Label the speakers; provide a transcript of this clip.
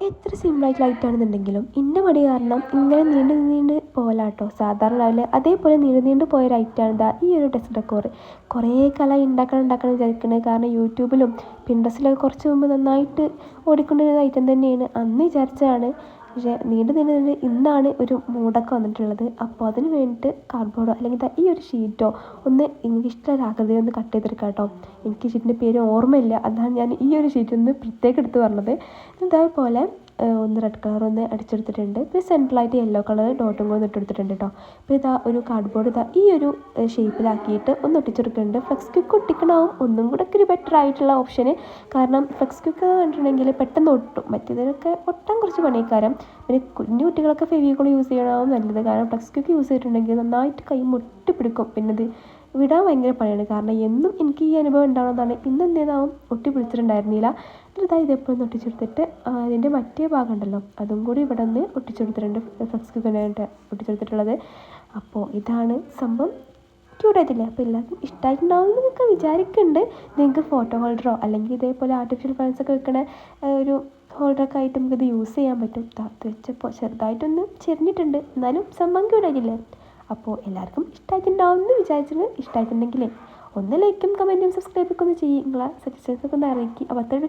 Speaker 1: എത്ര സിമ്പിളായിട്ട് ലൈറ്റാണെന്നുണ്ടെങ്കിലും ഇന്ന മടി കാരണം ഇങ്ങനെ നീണ്ട് പോലാട്ടോ സാധാരണ ലെവല് അതേപോലെ നീണ്ട് പോയ ലൈറ്റാണ് ഇതാ ഈ ഒരു ഡെസ്ക് ഡെക്കോർ. കുറേ കാലമായി ഉണ്ടാക്കണം വിചാരിക്കുന്നത്. കാരണം യൂട്യൂബിലും പിൻട്രസ്റ്റിലൊക്കെ കുറച്ച് മുമ്പ് നന്നായിട്ട് ഓടിക്കൊണ്ടിരുന്ന ഐറ്റം തന്നെയാണ്. അന്ന് വിചാരിച്ചതാണ്, പക്ഷേ നീണ്ട് ഇന്നാണ് ഒരു മൂടൊക്കെ വന്നിട്ടുള്ളത്. അപ്പോൾ അതിന് വേണ്ടിയിട്ട് കാർഡ്ബോർഡോ അല്ലെങ്കിൽ ഈ ഒരു ഷീറ്റോ ഒന്ന് എനിക്ക് ഇഷ്ടമുള്ള ആകൃതിയിൽ ഒന്ന് കട്ട് ചെയ്തെടുക്കാം കേട്ടോ. എനിക്ക് ഷീറ്റിൻ്റെ പേര് ഓർമ്മയില്ല, അതാണ് ഞാൻ ഈ ഒരു ഷീറ്റ് ഒന്ന് പ്രത്യേകം എടുത്ത് പറഞ്ഞത്. ഇതേപോലെ ഒന്ന് റെഡ് കളർ ഒന്ന് അടിച്ചെടുത്തിട്ടുണ്ട്. പിന്നെ സെൻട്രലായിട്ട് യെല്ലോ കളർ ഡോട്ടും കൂടെ ഇട്ടെടുത്തിട്ടുണ്ട് കേട്ടോ. അപ്പോൾ ഇതാ ഒരു കാർഡ്ബോർഡ് ഇതാ ഈ ഒരു ഷേപ്പിലാക്കിയിട്ട് ഒന്ന് ഒട്ടിച്ചെടുക്കുന്നുണ്ട്. ഫ്ലെക്സ് ക്വിക്ക് ഒട്ടിക്കണമാവും ഒന്നും കൂടെ ഒരു ബെറ്റർ ആയിട്ടുള്ള ഓപ്ഷന്. കാരണം ഫ്ലെക്സ് ക്വിക്ക് കണ്ടിട്ടുണ്ടെങ്കിൽ പെട്ടെന്ന് ഒട്ടും, മറ്റേതിനൊക്കെ ഒട്ടാൻ കുറച്ച് പണിക്കാരം. പിന്നെ കുഞ്ഞു കുട്ടികളൊക്കെ ഫെവിക്കോൾ യൂസ് ചെയ്യണമാവും നല്ലത്. കാരണം ഫ്ലെക്സ് ക്വിക്ക് യൂസ് ചെയ്തിട്ടുണ്ടെങ്കിൽ നന്നായിട്ട് കൈ മുട്ടിപ്പിടിക്കും. പിന്നെ ഇത് വിടാൻ ഭയങ്കര പണിയാണ്. കാരണം എന്നും എനിക്ക് ഈ അനുഭവം ഉണ്ടാവുന്നതാണ്. ഇന്ന് എന്തേതാവും ഒട്ടി പിടിച്ചിട്ടുണ്ടായിരുന്നില്ല. എന്നിട്ട് ഇതെപ്പോഴും ഒട്ടിച്ചെടുത്തിട്ട് അതിൻ്റെ മറ്റേ ഭാഗം ഉണ്ടല്ലോ അതും കൂടി ഇവിടെ നിന്ന് ഒട്ടിച്ചെടുത്തിട്ടുണ്ട്. ഫ്ലെക്സ് ക്വിക്കിനായിട്ട് ഒട്ടിച്ചെടുത്തിട്ടുള്ളത്. അപ്പോൾ ഇതാണ് സംഭവം. ക്യൂട്ടായിട്ടില്ലേ? അപ്പോൾ എല്ലാവർക്കും ഇഷ്ടമായിട്ടുണ്ടാവും എന്നൊക്കെ വിചാരിക്കുന്നുണ്ട്. നിങ്ങൾക്ക് ഫോട്ടോ ഹോൾഡറോ അല്ലെങ്കിൽ ഇതേപോലെ ആർട്ടിഫിഷ്യൽ പ്ലാന്റ്സ് ഒക്കെ വെക്കണ ഒരു ഹോൾഡറൊക്കെ ആയിട്ട് നമുക്കിത് യൂസ് ചെയ്യാൻ പറ്റും. അത് വെച്ചപ്പോൾ ചെറുതായിട്ടൊന്ന് ചെരിഞ്ഞിട്ടുണ്ട്, എന്നാലും സംഭവം ക്യൂട്ടായിട്ടില്ലേ? അപ്പോൾ എല്ലാവർക്കും ഇഷ്ടമായിട്ടുണ്ടാവും എന്ന് വിചാരിച്ചിട്ട് ഇഷ്ടമായിട്ടുണ്ടെങ്കിലേ ഒന്ന് ലൈക്കും കമൻറ്റും സബ്സ്ക്രൈബൊക്കെ ഒന്ന് ചെയ്യും. നിങ്ങളെ സജഷൻസൊക്കെ ഒന്ന് അറിയിക്കും. അപ്പോൾ അത്രയും